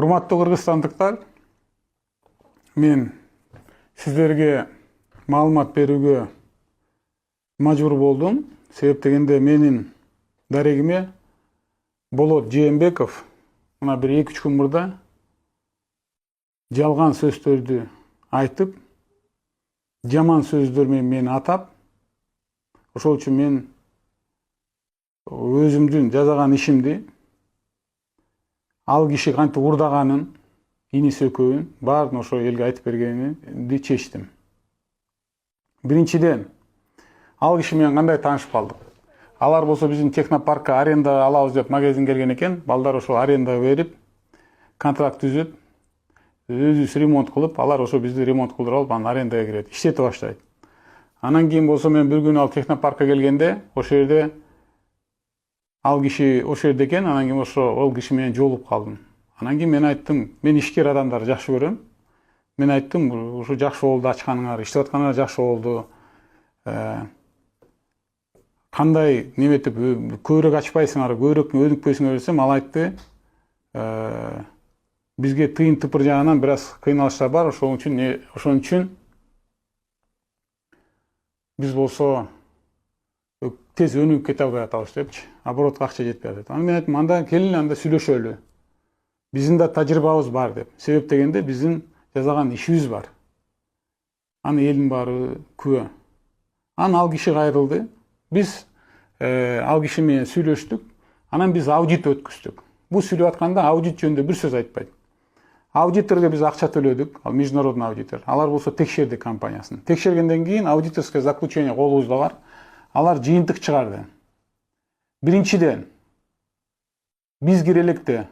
Урматтуу кыргызстандыктар, мен сиздерге маалымат берүүгө мажбур болдум. Себеп дегенде менин дарегиме Болот Жээнбеков мына бир 2-3 күн мурда жалган сөздөрдү айтып, жаман сөздөр менен мени атап, ошол үчүн мен өзүмдүн жасаган ишимди ал киши кантип урдаганын, иниси экөөүн баарын ошо элге айтып бергенди чечтим. Биринчиден, ал киши менен кандай таанышып калдык? Алар болсо биздин технопаркка аренда алабыз деп магазин келген экен. Балдар ошо арендага берип, контракт түзүп, өзүбүз ремонт кылып, алар ошо бизди ремонт кылдырып алып, анан арендага кирет, иштете баштайт. Анан кийин болсо мен бир күнү ал технопаркка келгенде, ошол жерде ал киши ошол жерде экен, анан кийин ошо ал киши менен жолугуп калдым. Анан кийин мен айттым, мен ишкер адамдарды жакшы көрөм. Мен айттым, ушу жакшы болду ачканыңар, иштеп атканыңар жакшы болду. Кандай неметип көбүрөөк ачпайсыңар, көбүрөөк өнүкпөйсүңөр десем, ал айтты, бизге тыйын тыпыр жагынан бир аз кыйналыштар бар, ошон үчүн биз болсо тез өнүгүп кете албай атабыз депчи, оборотко акча жетпей атат. Анан мен айттым, анда келин анда сүйлөшөлү. Биздин да тажрыйбабыз бар деп. Себеп дегенде биздин жасаган ишибиз бар. Аны элдин баары күбө. Анан ал киши кайрылды. Биз ал киши менен сүйлөштүк. Анан биз аудит өткүздүк. Бул сүйлөп атканда аудит жөнүндө бир сөз айтпайт. Аудиторго биз акча төлөдүк, ал международный аудитор. Алар болсо текшерди компаниясын. Текшергенден кийин аудиторское заключение колубузда бар. Алар жыйынтык чыгарды. Биринчиден, биз кире электе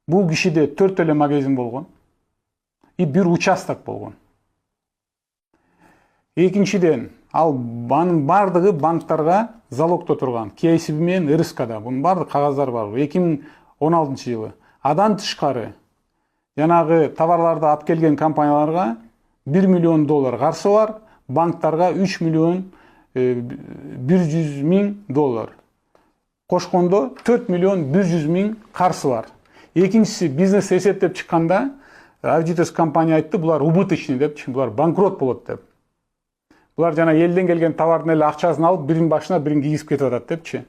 бул кишиде 4 эле магазин болгон и бир участок болгон. Экинчиден, ал бардыгы банктарга залогдо турган. KCB менен РСКда. Бунун бардык кагаздары бар. 2016 жылы. Адан тышкары жанагы товарларды алып келген компанияларга $1 миллион карсы бар, банктарга $3 миллион 100 000. Кошкондо $4 миллион 100 000 карсы бар. Экинчиси, бизнес эсептеп чыкканда аудиторский компания айтты, булар убыточный депчи, булар банкрот болот деп. Булар жана элден келген товардын эле акчасын алып, бирин башына бирин кийгизип кетип атат депчи.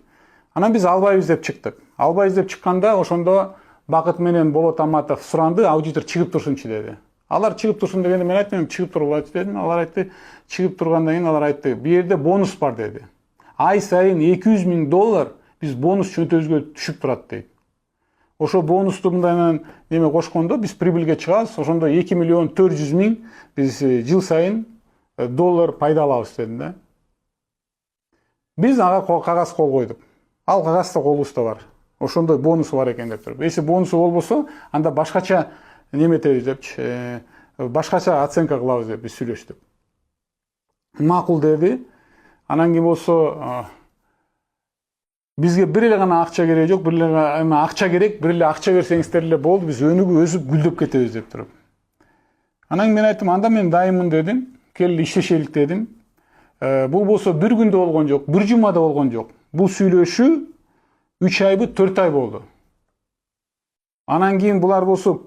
Анан биз албайбыз деп чыктык. Албайбыз деп чыкканда ошондо Бакыт менен Болот Аматов суранды, аудитор чыгып турсунчу деди. Алар чыгып турсун дегенде мен айттым, чыгып турбайт дедим. Алар айтты, чыгып тургандан кийин алар айтты, бу жерде бонус бар деди. Ай сайын $200 000 биз бонус чөнтөбүзгө түшүп турат дейт. Ошо бонусту мындай неме кошкондо биз прибыльге чыгабыз, ошондо $2 миллион 400 000 биз жыл сайын доллар пайда алабыз дедим да. Биз ага кагаз кол койдук. Ал кагаз да колубузда бар. Ошондой бонусу бар экен деп туруп. Если бонусу болбосо, анда башкача неметебиз депчи, башкача оценка кылабыз деп биз сүйлөштүк. Макул деди. Анан кийин болсо бизге бир эле гана акча керек жок, бир эле гана акча керек, бир эле акча берсеңиздер эле болду, биз өнүгүп өсүп гүлдөп кетебиз деп туруп. Анан мен айттым, анда мен дайыммын дедим, кел иштешелик дедим. Бул болсо бир күндө болгон жок, бир жумада болгон жок. Бул сүйлөшүү 3 айбы 4 ай болду. Анан кийин булар болсо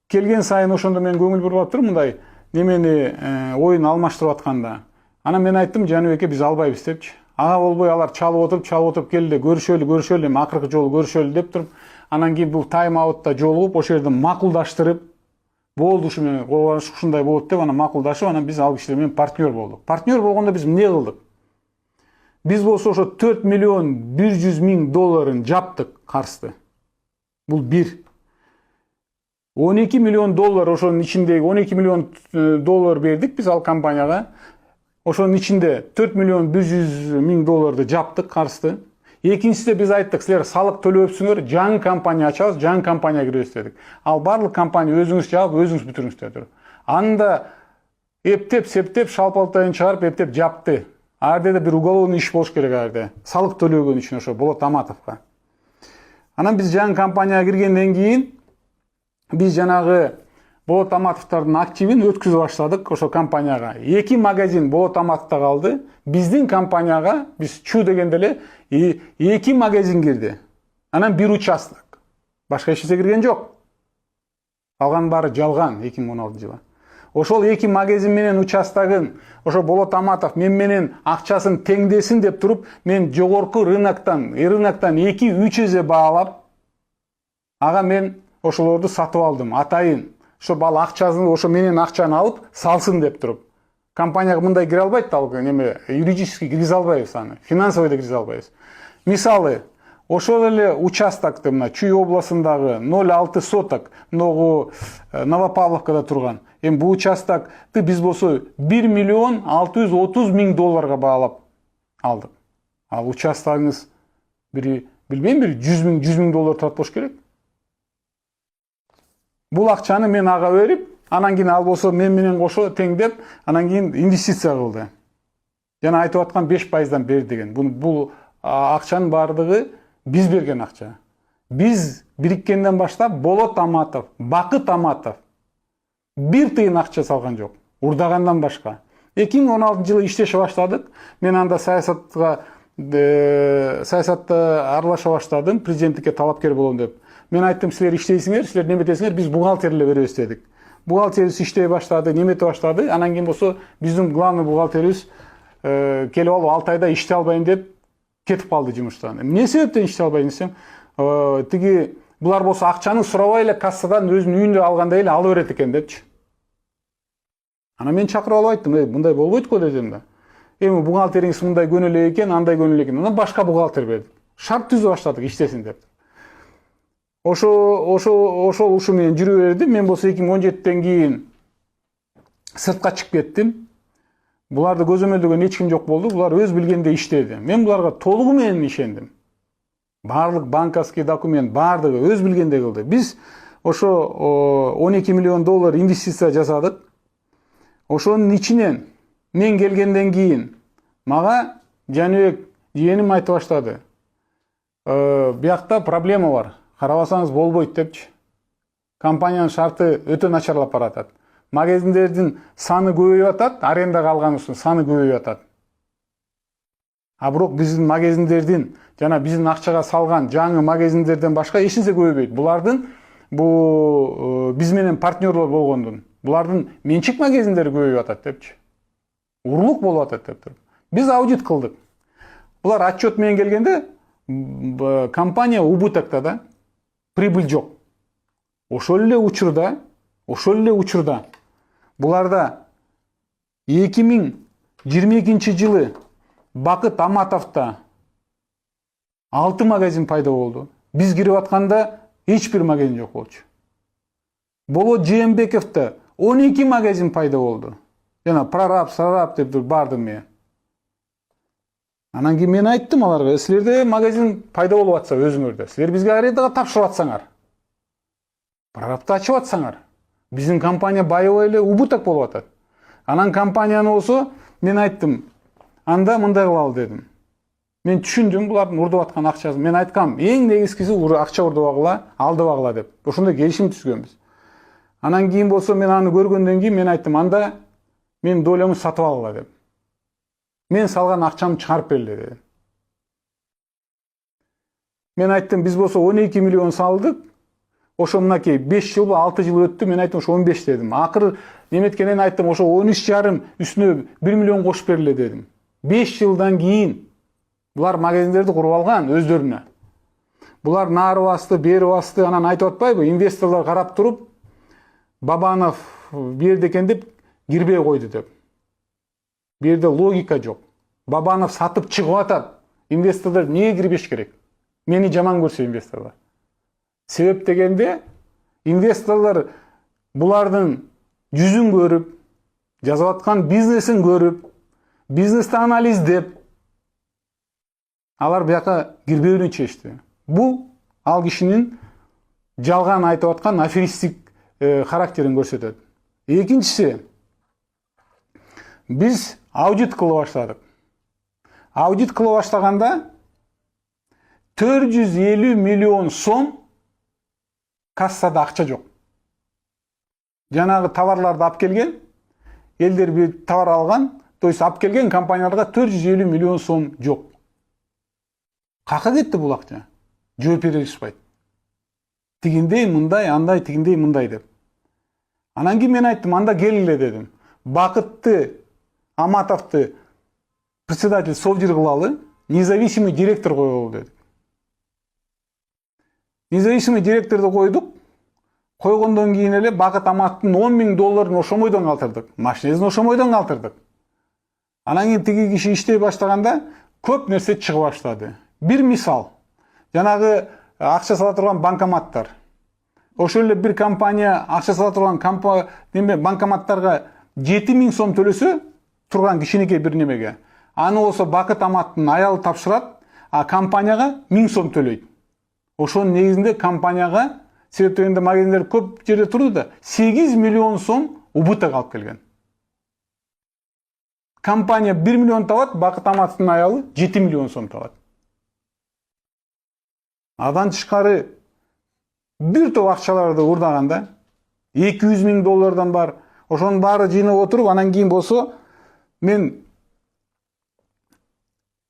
келген сайын ошондо мен көңүл буруп атып мындай немени оюн алмаштырып атканда. Анан мен айттым, Жаныбекке биз албайбыз депчи. Ага болбой алар чалып отуруп келди, көрүшөлү, эми акыркы жолу көрүшөлү деп туруп, анан кийин бул тайм аутта жолугуп, ошол жерде макулдаштырып, болду ушу менен ушундай болот деп, анан макулдашып, анан биз ал кишилер менен партнер болдук. Партнер болгондо биз эмне кылдык? Биз болсо ошо $4 миллион 100 000 жаптык карызды. Бул бир. $12 миллион ошонун ичиндеги $12 миллион бердик биз ал компанияга. Ошонун ичинде $4 миллион 100 000 жаптык карызды. Экинчисинде биз айттык, силер салык төлөпсүңөр, жаңы компания ачабыз, жаңы компанияга киребиз дедик. Ал барлык компания өзүңүз жаап, өзүңүз бүтүрүңүз дедик. Анда эптеп, септеп, шалпалтайын чыгарып, эптеп жапты. Ар жерде бир уголовный иш болуш керек ар жерде. Салык төлөгөн үчүн ошо Болот Аматовго. Анан биз жаңы компанияга киргенден кийин биз жанагы Болот Аматовдордун активин өткүзүп баштадык ошо компанияга. 2 магазин Болот Аматовдо калды. Биздин компанияга биз чу дегенде эле 2 магазин кирди. Анан бир участок. Башка эч нерсе кирген жок. Алган баары жалган 2016-жылы. Ошол эки магазин менен участогын ошо Болот Аматов мен менен акчасын теңдесин деп туруп, мен жогорку рыноктан 2-3 эсе баалап, ага мен ошолорду сатып алдым. Атайын ошо бал акчасын ошо менен акчаны алып салсын деп туруп. Компанияга мындай кире албайт, ал неме юридически киргизе албайбыз аны, финансовый да киргизе албайбыз. Мисалы, ошол эле участокты мына Чүй областындагы 0,6 соток могу Новопавловкада турган. Эми бул участокты биз болсо 1 миллион 630 миң долларга баалап алдык. Ал участогыңыз билбейм, 100 миң доллар турат болуш керек. Бул акчаны мен ага берип, анан кийин ал болсо мен менен кошо теңдеп, анан кийин инвестиция кылды. Жана айтып аткан 5%дан бер деген. Бул акчанын баардыгы биз берген акча. Биз бириккенден баштап Болот Аматов, Бакыт Аматов бир тыйын акча салган жок. Урдагандан башка. 2016-жылы иштеше баштадык. Мен анда саясатта аралаша баштадым, президенттикке талапкер болом деп. Мен айттым, силер иштейсиңер, силер неметесиңер, биз бухгалтерле беребиз дедик. Бухгалтерибиз иштей баштады, немете баштады. Анан кийин болсо биздин главный бухгалтерибиз келип алып 6 айда иштей албайм деп кетип калды жумуштан. Эмне себептен иштей албайм десем, тиги булар болсо акчаны сурабай эле кассадан өзүнүн үйүндө алгандай эле ала берет экен депчи. Анан мен чакырып алып айттым, мындай болбойт го дедим да. Эми бухгалтериңиз мындай көнөлөй экен, андай көнөлөй экен. Анан башка бухгалтер бердик. Шарт түзүп баштадык иштесин деп. Ошол ушу менен жүрүп берди. Мен болсо 2017-тен кийин сыртка чыгып кеттим. Буларды көзөмөлдөгөн эч ким жок болду. Булар өз билгенде иштеди. Мен буларга толугу менен ишендим. Барлык банковский документ бардыгы өз билгенде кылды. Биз ошо 12 миллион доллар инвестиция жасадык. Ошонун ичинен мен келгенден кийин мага Жаныбек жыеним айтып баштады. Биякта проблема бар. Карабасаңыз болбойт депчи. Компаниянын шарты өтө начарлап баратат. Магазиндердин саны көбөйүп атат, арендага алган үчүн саны көбөйүп атат. А бирок биздин магазиндердин жана биздин акчага салган жаңы магазиндерден башка эч нерсе көбөйбөйт. Булардын биз менен партнерлор болгондун, булардын менчик магазиндери көбөйүп атат депчи. Урлук болуп атат деп туруп. Биз аудит кылдык. Булар отчет менен келгенде компания убытокта да, прибыль жок. Ошол эле учурда буларда 2022-жылы Бакыт Аматовта 6 магазин пайда болду. Биз кирип атканда эч бир магазин жок болчу. Болот Жээнбековто 12 магазин пайда болду. Жана прораб деп бардым мен. Анан кийин мен айттым аларга, силерде магазин пайда болуп атса өзүңөрдө, силер бизге арендага тапшырып атсаңар. Прорабты ачып атсаңар. Биздин компания байыбай эле убыток болуп атат. Анан компанияны болсо мен айттым, анда мындай кылалы дедим. Мен түшүндүм булардын урдуп аткан акчасын. Мен айткам, эң негизгиси акча урдубагыла, алдыбагыла деп. Ошондой келишим түзгөнбүз. Анан кийин болсо мен аны көргөндөн кийин мен айттым, анда мен долямды сатып алгыла деп. Мен салган акчамды чыгарып бергиле дедим. Мен айттым, биз болсо 12 миллион салдык. Ошо мынакей 5 жыл, 6 жыл өттү, мен айттым ошо 15 дедим. Акыр неметкенен айттым, ошо 13,5 үстүнө 1 миллион кошуп бергиле дедим. 5 жылдан кийин булар магазиндерди куруп алган өздөрүнө. Булар нары басты, бери басты, анан айтып атпайбы, инвесторлор карап туруп, Бабанов берди экен деп кирбей койду деп. Бу жерде логика жок. Бабанов сатып чыгып атат. Инвесторлор эмнеге кирбеш керек? Мени жаман көрсө инвесторлор. Себеп дегенде инвесторлор булардын жүзүн көрүп, жазып аткан бизнесин көрүп, бизнести анализдеп, алар бияка кирбеүүнү чечти. Бул ал кишинин жалган айтып аткан аферистик характерин көрсөтөт. Экинчиси, биз аудит кыла баштадык. Аудит кыла баштаганда 450 миллион сом кассада акча жок. Жанагы товарларды алып келген, элдер бир товар алган, то есть алып келген компанияларга 450 миллион сом жок. Кака кетти бул акча? Жооп беришпайт. Тигиндей мындай, андай, тигиндей мындай деп. Анан кийин мен айттым, анда келгиле дедим. Бакытты Аматовду председатель совдир кылалы, независимый директор коелу дедик. Независимый директорду койдук. Койгондон кийин эле Бакыт Аматовдун $10.000 ошомойдон калтырдык. Машинесин ошомойдон калтырдык. Анан кийин тиги киши иштей баштаганда көп нерсе чыга баштады. Бир мисал, жанагы акча сала турган банкоматтар. Ошол эле бир компания акча сала турган банкоматтарга 7.000 сом төлөсө турган кишинекей бир немеге. Аны болсо Бакыт Аматтын аялы тапшырат, а компанияга 1000 сом төлөйт. Ошонун негизинде компанияга себеп дегенде магазиндер көп жерде турду да 8 миллион сом убыток алып келген. Компания 1 миллион табат, Бакыт Аматтын аялы 7 миллион сом табат. Адан тышкары бир топ акчаларды урдаганда $200.000 бар. Ошонун баары жыйнап отуруп, анан кийин болсо мен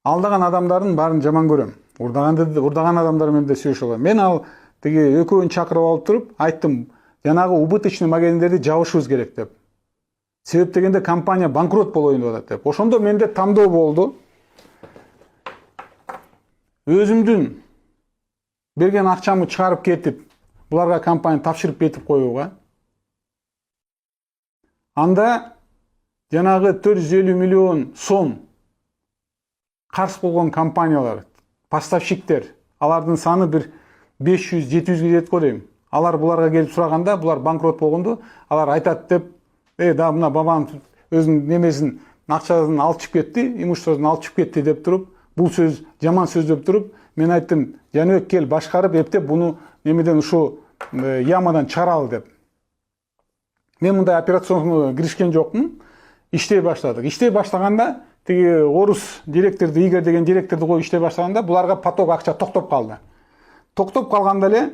алдаган адамдардын баарын жаман көрөм. Урдаган адамдар менен да сүйлөшө алам. Мен ал тиги экөөнү чакырып алып туруп айттым, жанагы убыточный магазиндерди жабышыбыз керек деп. Себеп дегенде компания банкрот болоюн деп атат деп. Ошондо менде тандоо болду. Өзүмдүн берген акчамы чыгарып кетип, буларга компания тапшырып кетип коюуга. Анда жанагы 450 миллион сом карыз болгон компаниялар, поставщиктер, алардын саны бир 500-700 жетет го дейм. Алар буларга келип сураганда, булар банкрот болгондо, алар айтат деп, да мына бабам өзүнүн немесин, акчасын алчып кетти, имуществосун алчып кетти деп туруп, бул сөз жаман сөз деп туруп, мен айттым, Жаныбек кел башкарып эптеп буну немеден ушу ямадан чыгаралы деп. Мен мындай операционга киришкен жокмун. Иштей баштадык. Иштей баштаганда тиги орус директорду, Игорь деген директорду коюп иштей баштаганда буларга поток акча токтоп калды. Токтоп калганда эле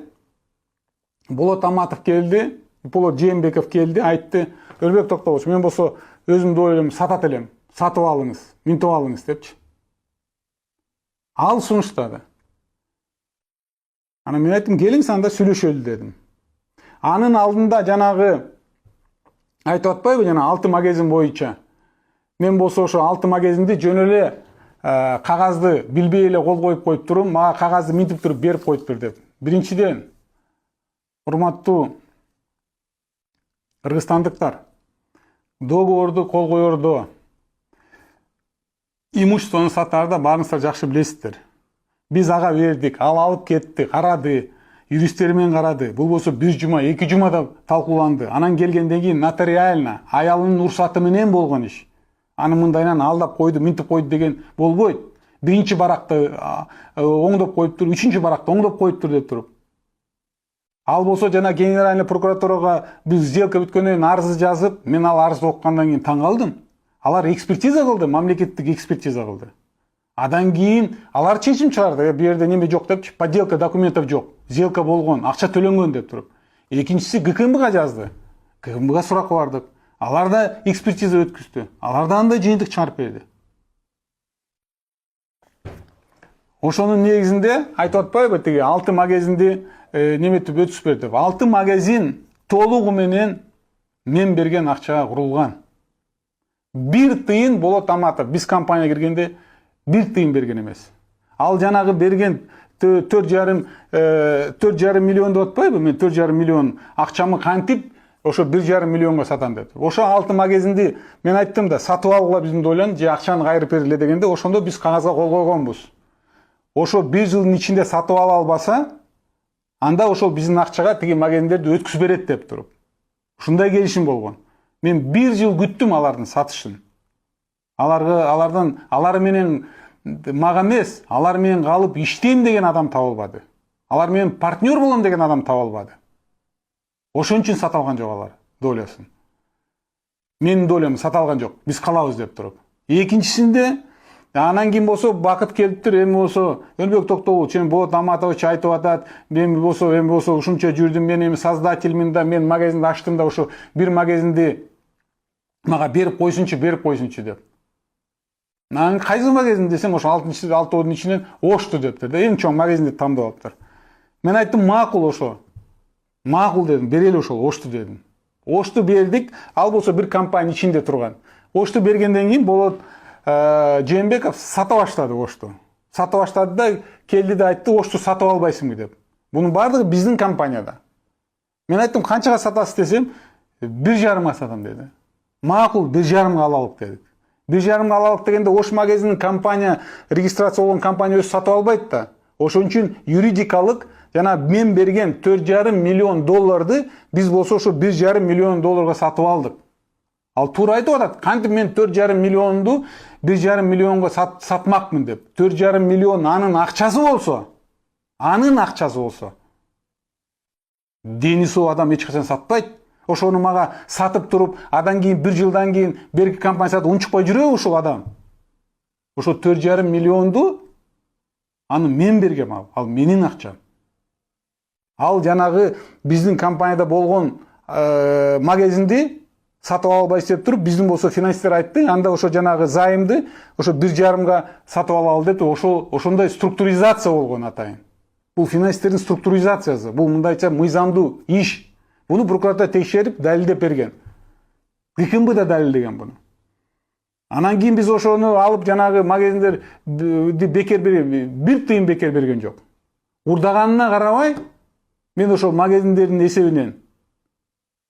Болот Аматов келди, Болот Жээнбеков келди, айтты, Өрбек Токтогулович, мен болсо өзүмдү ойлойм, сатат элем, сатып алыңыз, минтип алыңыз депчи. Ал сунуштады. Анан мен айттым, келиңиз анда сүйлөшөлү дедим. Анын алдында жанагы айтып атпайбы, жана 6 магазин боюнча. Мен болсо ошо 6 магазинди жөн эле кагазды билбей эле кол коюп коюп турум, мага кагазды минтип туруп берип коюптур деп. Биринчиден, урматтуу кыргызстандыктар, договорду кол коердо, имуществону сатаарда баарыңыздар жакшы билесиздер. Биз ага бердик, ал алып кетти, карады, юристтер менен карады. Бул болсо 1 жума, 2 жумада талкууланды. Анан келгенден кийин нотариально аялынын уруксаты менен болгон иш. Аны мындайынан алдап койду, минтип койду деген болбойт. Биринчи баракты оңдоп коюптур, үчүнчү баракты оңдоп коюптур деп туруп. Ал болсо жана генеральный прокуратурага биз сделка бүткөндөн кийин арыз жазып, мен ал арызды окугандан кийин таң калдым. Алар экспертиза кылды, мамлекеттик экспертиза кылды. Адан кийин алар чечим чыгарды, бу жерде неме жок депчи, подделка документов жок, сделка болгон, акча төлөнгөн деп туруп. Экинчиси ГКМБга жазды. ГКМБга суракка бардык. Алар да экспертиза өткөздү. Алар да андай жыйынтык чыгарып берди. Ошонун негизинде айтып атпайбы, тиги 6 магазинди неметип өтүшпөр деп. 6 магазин толугу менен мен берген акчага курулган. 1 тыйын Болот Аматов биз компанияга киргенде 1 тыйын берген эмес. Ал жанагы берген 4,5 миллион деп атпайбы? Мен 4,5 миллион акчамы кантип ошо 1,5 миллионго сатам деп. Ошо 6 магазинди мен айттым да, сатып алгыла биздин дойлан, же акчаны кайрып бергиле дегенде, ошондо биз кагазга кол койгонбуз. Ошо 1 жылдын ичинде сатып ала албаса, анда ошол биздин акчага тиги магазиндерди өткүзүп берет деп туруп. Ушундай келишим болгон. Мен 1 жыл күттүм алардын сатышын. Алар менен мага эмес, алар менен калып иштейм деген адам табылбады. Алар менен партнер болом деген адам табылбады. Ошон үчүн сата алган жок алар долясын. Менин долям сата алган жок. Биз калабыз деп туруп. Экинчисинде анан кийин болсо Бакыт келиптир, эми болсо Өрбек Токтогулович, Болот Аматович айтып атат, эми болсо ушунча жүрдүм, мен эми создательмин да, мен магазинди ачтым да, ошо бир магазинди мага берип койсунчу деп. Анан кайсы магазин десем, ошо 6 ичинен Ошту дептир да, эң чоң магазинди тандап алыптыр. Мен айттым, макул ошо. Макул дедим, берели ошол Ошту дедим. Ошту бердик, ал болсо бир компания ичинде турган. Ошту бергенден кийин Болот Жээнбеков сата баштады Ошту. Сата баштады да келди да айтты, Ошту сатып албайсыңбы деп. Бунун баардыгы биздин компанияда. Мен айттым, канчага сатасыз десем, 1,5 сатам деди. Макул, 1,5 алалык дедик. 1,5 алалык дегенде Ош магазинин компания регистрация болгон компания өзү сатып албайт да. Ошон үчүн юридикалык жана мен берген 4,5 миллион долларды биз болсо ошо 1,5 миллион долларга сатып алдык. Ал туура айтып атат. Кантип мен 4,5 миллионду 1,5 миллионго сатмакмын деп. 4,5 миллион анын акчасы болсо. Дени соо адам эч качан сатпайт. Ошону мага сатып туруп, адан кийин 1 жылдан кийин берки компания сатып унчукпай жүрөбү ушул адам? Ошо 4,5 миллионду аны мен бергем, ал менин акчам. Ал жанагы биздин компанияда болгон магазинди сатып албайсыз деп туруп, биздин болсо финансистер айтты, анда ошо жанагы займды ошо 1,5 сатып алалы деп, ошондой структуризация болгон атайын. Бул финансистердин структуризациясы, бул мындайча мыйзамдуу иш. Буну прокуратура текшерип, далилдеп берген. ГКМБ да далилдеген буну. Анан кийин биз ошону алып жанагы магазиндер бекер бир тыйын бекер берген жок. Урдаганына карабай, мен ошол магазиндердин эсебинен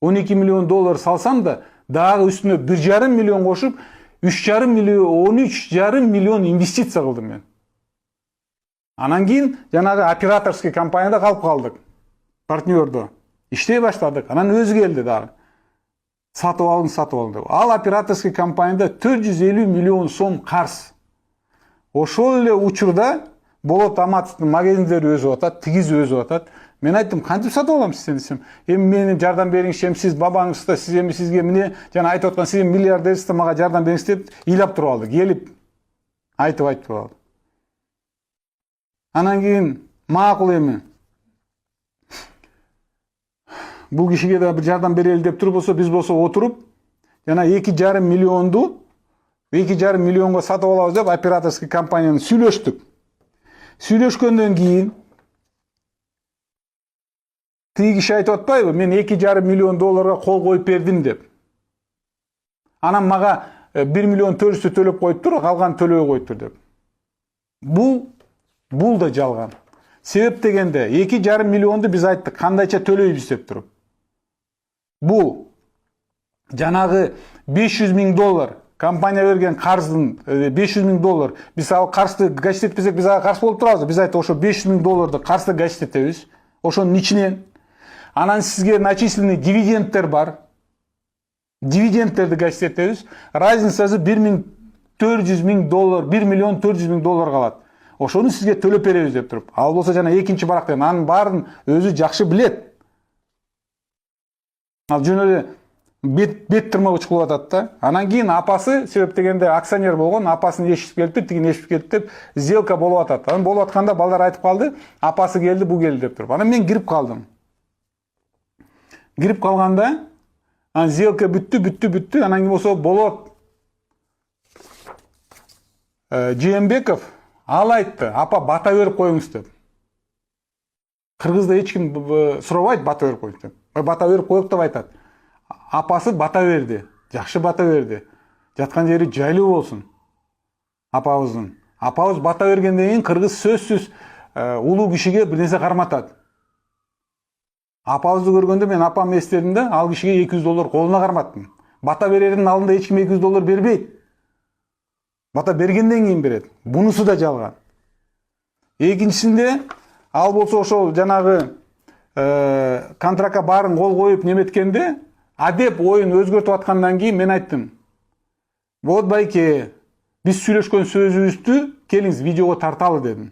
12 миллион доллар салсам да, дагы үстүнө 1,5 миллион кошуп, 13,5 миллион инвестиция кылдым мен. Анан кийин жанагы операторский компанияда калып калдык. Партнердо иштей баштадык. Анан өзү келди дагы. Сатып алдым деп. Ал операторский компанияда 450 миллион сом карыз. Ошол эле учурда Болот Аматовдун магазиндери өзүп атат, тигиз өзүп атат. Мен айттым, кантип сатып алам сизден десем, эми мени жардам бериңизчи, сиз бабаңыз да, сизге эмне жана айтып аткан, сиз миллиардерсиз да, мага жардам бериңиз деп ыйлап туруп алды. Келип айтып алды. Анан кийин макул эми бул кишиге да бир жардам берели деп туруп болсо, биз болсо отуруп, жана 2,5 миллионго сатып алабыз деп операторский компанияны сүйлөштүк. Сүйлөшкөндөн кийин тиги киши айтып атпайбы, мен 2,5 миллион долларга кол коюп бердим деп. Анан мага 1 миллион 400 төлөп коюптур, калган төлөбөй коюптур деп. Бул да жалган. Себеп дегенде 2,5 миллионду биз айттык, кандайча төлөйбүз деп туруп. Бул жанагы 500 миң доллар компания берген карыздын 500 миң доллар. Биз ал карызды гачтетпесек, биз ага карыз болуп турабыз. Биз айттык, ошо 500 миң долларды карызды гачтетебиз. Ошонун ичинен анан сизге начисленный дивидендтер бар. Дивидендтерди гачтетебиз. Разницасы 1,4 миң доллар, 1 миллион 400 миң доллар калат. Ошону сизге төлөп беребиз деп туруп. Ал болсо жана экинчи барак деген, анын баарын өзү жакшы билет. Ал жөн эле бет тырмак кылып атат да. Анан кийин апасы, себеп дегенде акционер болгон, апасын ешип келип, тигин ешип келип деп сделка болуп атат. Анан болуп атканда балдар айтып калды, апасы келди, бу келди деп туруп. Анан мен кирип калдым. Кирип калганда, анан сделка бүттү. Анан кийин болсо Болот Жээнбеков ал айтты, апа бата берип коюңуз деп. Кыргызда эч ким сурабайт бата берип коюңуз деп. Бата берип коюк деп айтат. Апасы бата берди, жакшы бата берди. Жаткан жери жайлуу болсун. Апабыздын. Апабыз бата бергенден кийин кыргыз сөзсүз улуу кишиге бир нерсе карматат. Апабызды көргөндө мен апамды эстедим да, ал кишиге 200 доллар колуна карматтым. Бата берердин алдында эч ким 200 доллар бербейт. Бата бергенден кийин берет. Бунусу да жалган. Экинчисинде ал болсо ошол жанагы контрактка баарын кол коюп неметкенде, адеп оюн өзгөртүп аткандан кийин мен айттым, вот байке, биз сүйлөшкөн сөзүбүздү келиңиз видеого тарталы дедим.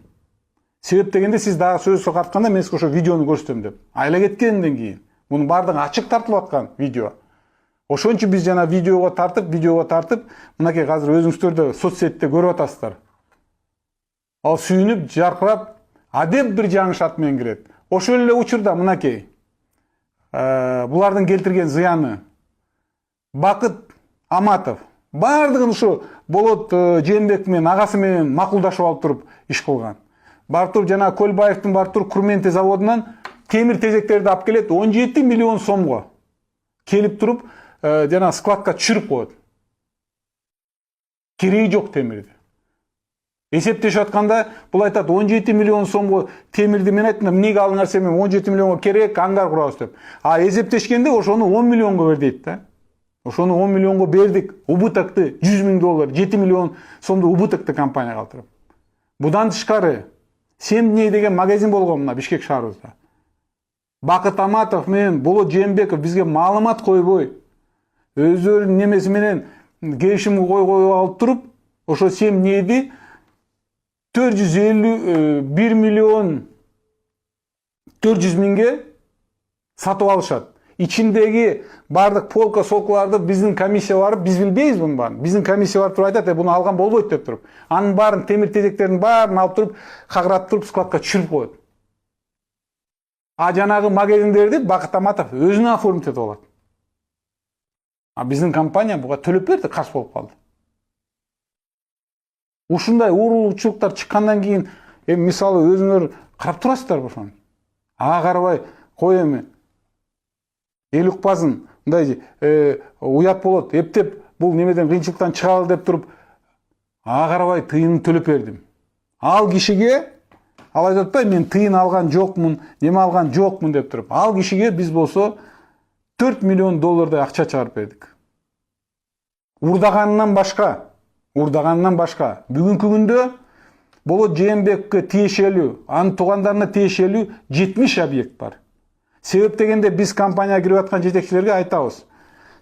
Себеп дегенде сиз дагы сөз сокатканда мен сизге ошо видеону көрсөтөм деп. Айла кеткенден кийин мунун баардыгы ачык тартылып аткан видео. Ошон үчүн биз жана видеого тартып, мынакей азыр өзүңүздөр да соцсетте көрүп атасыздар. Ал сүйүнүп, жаркырап, адеп бир жаңы ат менен кирет. Ошол эле учурда мынакей булардын келтирген зыяны Бакыт Аматов баардыгын ушу Болот Жээнбеков менен агасы менен макулдашып алып туруп иш кылган. Барып туруп жана Көлбаевдин барып туруп Курменте заводунан темир тезектерди алып келет 17 миллион сомго. келип туруп жана складка түшүрүп коет. Кереги жок темирди. Эсептешип атканда бул айтат 17 миллион сомго темирди мен айттым, эмнеге ал нерсе мен 17 миллионго керек, ангар курабыз деп. А эсептешкенде ошону 10 миллионго бер дейт да. Ошону 10 миллионго бердик. Убытыкты 100 миң доллар, 7 миллион сомду убытыкты компания калтырып. Будан тышкары Семдней деген магазин болгон мына Бишкек шаарыбызда. Бакыт Аматов менен Болот Жээнбеков бизге маалымат койбой, өздөрүнүн немеси менен келишим койгоп алып туруп, ошо Семднейди 451 миллион 400 миңге сатып алышат. İçindeki бардык полка солкаларды биздин комиссия барып, биз билбейбиз мунун баарын. Биздин комиссия барып туруп айтат, буну алган болбойт деп туруп. Анын баарын темир тезектерин баарын алып туруп, кагыратып туруп складка түшүрүп коет. А жанагы магазиндерди Бакыт Аматов өзүнө оформить этип алат. А биздин компания буга төлөп берди, каршы болуп калды. Ушундай уурулуучулуктар чыккандан кийин, мисалы өзүңөр карап турасыздарбы ошону? Ага карабай кой эми. Эл укпасын, мындай уят болот, эптеп бул немеден кыйынчылыктан чыгалы деп туруп, ага карабай тыйын төлөп бердим. Ал кишиге ал айтып атпайбы, мен тыйын алган жокмун, неме алган жокмун деп туруп. Ал кишиге биз болсо 4 миллион доллардай акча чыгарып бердик. Урдаганынан башка, бүгүнкү күндө Болот Жээнбековго тиешелүү, анын туугандарына тиешелүү 70 объект бар. Себеп дегенде биз компанияга кирип аткан жетекчилерге айтабыз.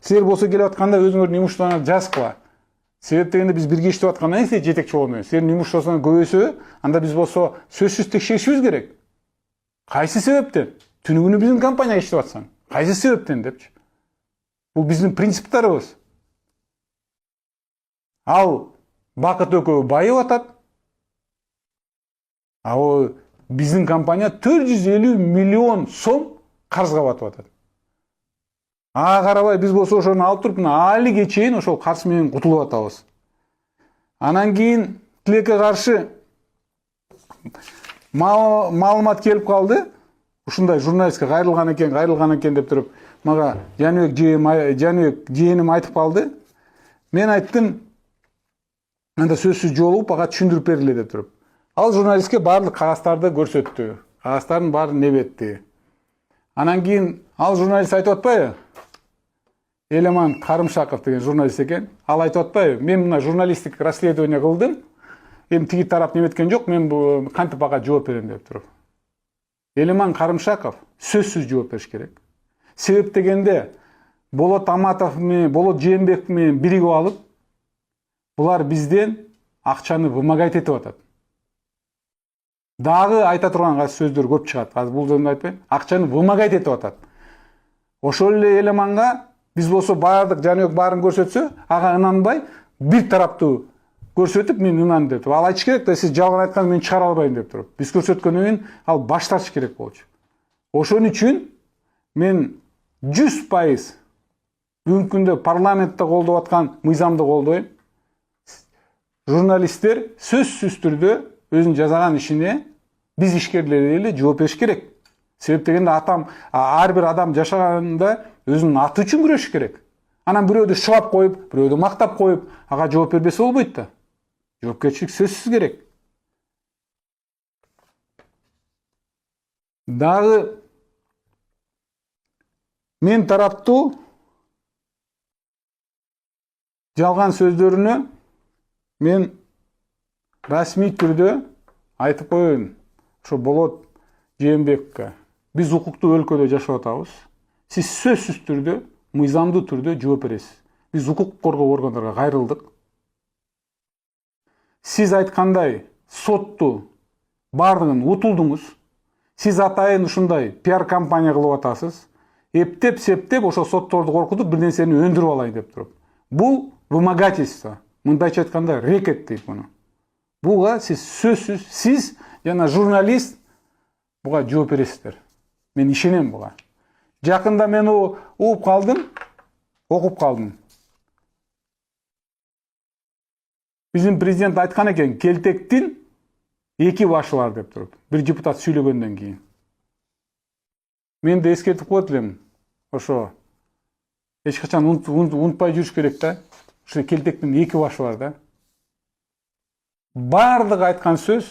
Силер болсо келип атканда өзүңөрдүн жумуштарыңарды жазгыла. Себеп дегенде биз бирге иштеп аткандан кийин жетекчи болмойбуз. Силердин жумуштарыңыз көбөйсө, анда биз болсо сөзсүз текшеришибиз керек. Кайсы себептен? Түнүгүнү биздин компанияга иштеп атсаң, кайсы себептен депчи. Бул биздин принциптарыбыз. Ал Бакыт экөө байып атат. А биздин компания 450 миллион сом карызга батып атат. Ага карабай биз болсо ошону алып туруп, алиге чейин ошол карыз менен кутулуп атабыз. Анан кийин тилекке каршы маалымат келип калды. Ушундай журналистке кайрылган экен деп туруп, мага Жаныбек жээним айтып калды. Мен айттым, анда сөзсүз жолугуп, ага түшүндүрүп бергиле деп туруп. Ал журналистке барлык кагаздарды көрсөттү. Кагаздардын баарын небетти. Анан кийин ал журналист айтып атпайбы? Элеман Карымшаков деген журналист экен. Ал айтып атпайбы? Мен мына журналистик расследование кылдым. Эми тиги тарап неметкен жок, мен кантип ага жооп берем деп туруп. Элеман Карымшаков сөзсүз жооп бериш керек. Себеп дегенде Болот Аматов менен Болот Жээнбеков менен биригип алып, булар бизден акчаны вымогать этип атат. Дагы айта турган сөздөр көп чыгат. Азыр бул жөнүндө айтпайм. Акчаны вымогать этип атат. Ошол эле Элеманга биз болсо бардык Жаныбек баарын көрсөтсө, ага ынанбай бир тараптуу көрсөтүп, мен ынандым деп. Ал айтыш керек да, сиз жалган айткан мен чыгара албайм деп туруп. Биз көрсөткөндөн кийин ал баш тартыш керек болчу. Ошон үчүн мен 100% бүгүнкү күндө парламентте колдоп аткан мыйзамды колдойм. Журналисттер сөзсүз түрдө өзүнүн жасаган ишине биз ишкерлер эле жооп бериш керек. Себеп дегенде ар бир адам жашаганда өзүнүн аты үчүн күрөшүш керек. Анан бирөөдү шылап коюп, бирөөдү мактап коюп, ага жооп бербесе болбойт да. Жоопкерчилик сөзсүз керек. Дагы мен тараптуу жалган сөздөрүнө мен расмий түрдө айтып коеюн. Ошо Болот Жээнбековго биз укуктуу өлкөдө жашап атабыз. Сиз сөзсүз түрдө, мыйзамдуу түрдө жооп бересиз. Биз укук коргоо органдарга кайрылдык. Сиз айткандай сотту бардыгын утулдуңуз. Сиз атайын ушундай пиар компания кылып атасыз. Эптеп септеп ошо сотторду коркутуп бир нерсени өндүрүп алайын деп туруп. Бул вымогательство. Мындайча айтканда рекет дейт муну. Буга сиз сөзсүз, сиз жана журналист буга жооп бересиздер. Мен ишенем буга. Жакында мен окуп калдым. Биздин президент айткан экен, келтектин эки башы бар деп туруп. Бир депутат сүйлөгөндөн кийин. Мен да эскертип коет элем. Ошо эч качан унутпай жүрүш керек да. Ушу келтектин эки башы бар да. Бардыгы айткан сөз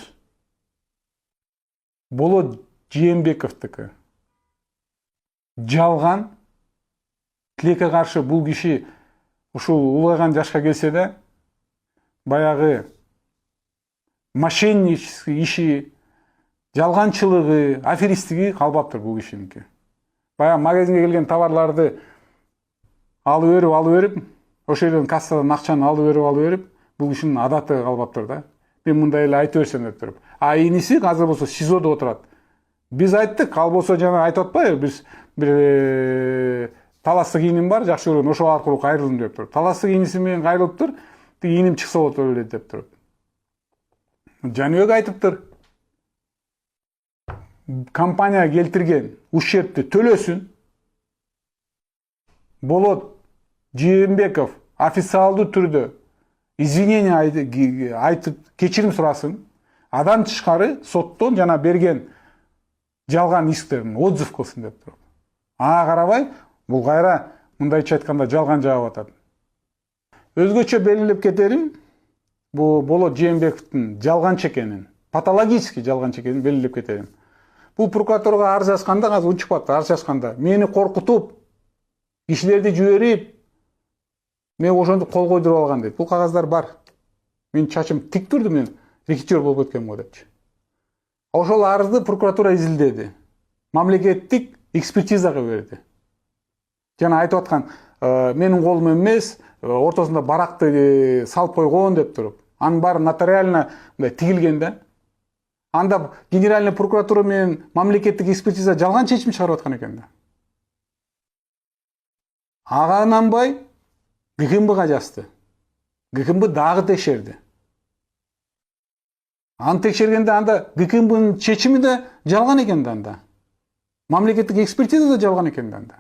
Болот Жээнбековдуку. Жалган. Тилекке каршы бул киши ушул улгайган жашка келсе да, баягы мошеннический иши, жалганчылыгы, аферисттиги калбаптыр бул кишиники. Баягы магазинге келген товарларды алып берип, ошол жерден кассадан акчаны алып берип, бул кишинин адаты калбаптыр да. Мен мындай эле айтып берсем деп туруп. А иниси азыр болсо СИЗОдо отурат. Биз айттык, ал болсо жана айтып атпайбы, биз бир таластык ийиним бар, жакшы көргөн, ошол аркылуу кайрылдым деп туруп. Таластык ийниси менен кайрылыптыр, ийиним чыкса болот эле деп туруп. Жаныбек айтыптыр. Компания келтирген ущербти төлөсүн. Болот Жээнбеков официалдуу түрдө извинение айтып кечирим сурасын. Адан тышкары соттон жана берген жалган исктерин отзыв кылсын деп туруп. Ага карабай, бул кайра мындайча айтканда жалган жаап атат. Өзгөчө белгилеп кетерим, бул Болот Жээнбековдун жалганчы экенин, патологический жалганчы экенин белгилеп кетерим. Бул прокуратурага арыз жазганда, азыр унчукпапты, арыз жазганда мени коркутуп, кишилерди жиберип, мен ошентип кол койдуруп алган дейт. Бул кагаздар бар. Мен чачым тик турду, мен рекетер болуп кеткем го депчи. Ошол арызды прокуратура изилдеди. Мамлекеттик экспертизага берди. Жана айтып аткан, менин колум эмес, ортосунда баракты салып койгон деп туруп. Анын баары нотариально тигилген да. Анда генеральный прокуратура менен мамлекеттик экспертиза жалган чечим чыгарып аткан экен да. Ага ынанбай ГКМБга жазды. ГКМБ дагы текшерди. Аны текшергенде анда ГКМБнын чечими да жалган экен да анда. Мамлекеттик экспертиза да жалган экен да анда.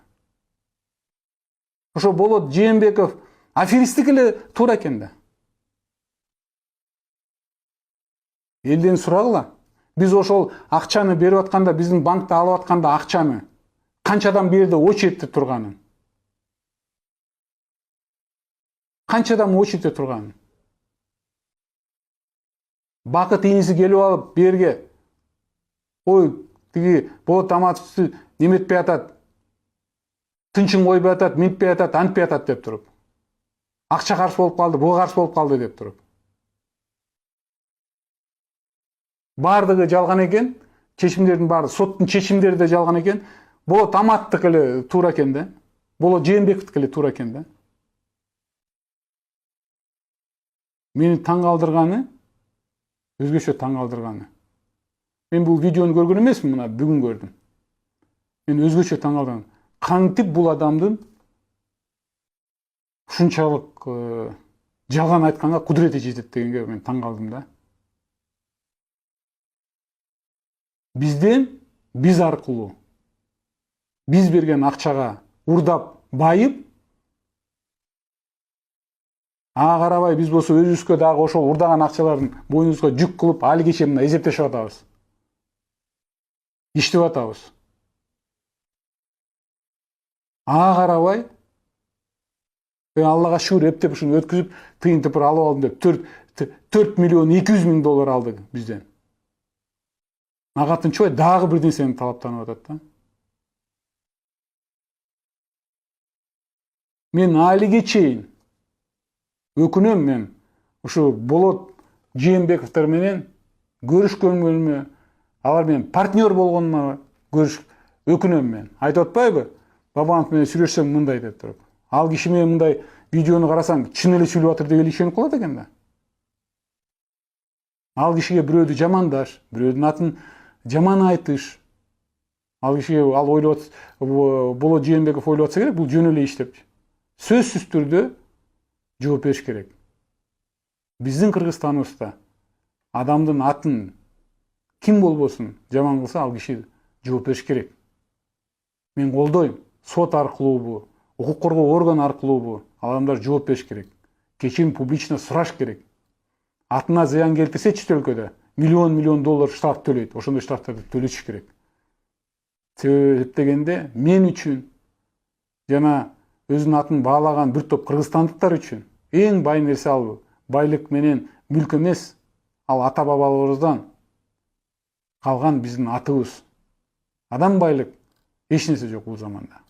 Ошо Болот Жээнбеков аферисттик эле туура экен да. Элден сурагыла. Биз ошол акчаны берип атканда, биздин банкта алып атканда акчаны канчадан бери очередте турганын. Канчадан очередте турганын. Бакыт ийниси келип алып берге. Ой, тиги Болот Аматовду неметпей атат. Тынчын койбой атат, минтпей атат, антпей атат деп туруп. Акча каршы болуп калды, буга каршы болуп калды деп туруп. Бардыгы жалган экен, чечимдердин баары, соттун чечимдери да жалган экен. Болот Аматтык эле туура экен да. Болот Жээнбековдук эле туура экен да. Мени таң калтырганы, өзгөчө таң калтырганы. Мен бул видеону көргөн эмесмин, мына бүгүн көрдүм. Мен өзгөчө таң калтырган. Кантип бул адамдын ушунчалык жалган айтканга кудурети жетет дегенге мен таң калдым да. Бизден биз аркылуу биз берген акчага урдап байып, ага карабай биз болсо өзүбүзгө дагы ошол урдаган акчалардын боюнубузга жүк кылып, али кече мына эсептешип атабыз. Иштеп атабыз. Ага карабай, Аллага шүгүр эптеп ушуну өткүзүп, тыйынтып алып алдым деп 4 миллион 200 миң доллар алды бизден. Агатын чой дагы бир нерсени талаптанып атат да. Мен алиге чейин өкүнөм, мен ушу Болот Жээнбековдор менен көрүшкөнүмө, алар менен партнер болгонума өкүнөм мен. Айтып атпайбы? Бабанов менен сүйлөшсөм мындай деп туруп. Ал киши менен мындай видеону карасаң, чын эле сүйлөп атыр деп ишенип калат экен да. Ал кишиге бирөөдү жамандаш, бирөөдүн атын жаман айтыш. Ал кишиге ал ойлоп, Болот Жээнбеков ойлоп атса керек, бул жөн эле иш деп. Сөзсүз түрдө жооп бериш керек. Биздин Кыргызстаныбызда адамдын атын ким болбосун жаман кылса, ал киши жооп бериш керек. Мен колдойм. Сот аркылуубу, укук коргоо орган аркылуубу адамдар жооп бериш керек. Кечирим публично сураш керек. Атына зыян келтирсе чет өлкөдө миллион доллар штраф төлөйт. Ошондой штрафтарды төлөтүш керек. Себеп дегенде мен үчүн жана өзүнүн атын баалаган бир топ кыргызстандыктар үчүн эң бай нерсе ал байлык менен мүлк эмес, ал ата бабаларыбыздан калган биздин атыбыз. Адам байлык эч нерсе жок бул заманда.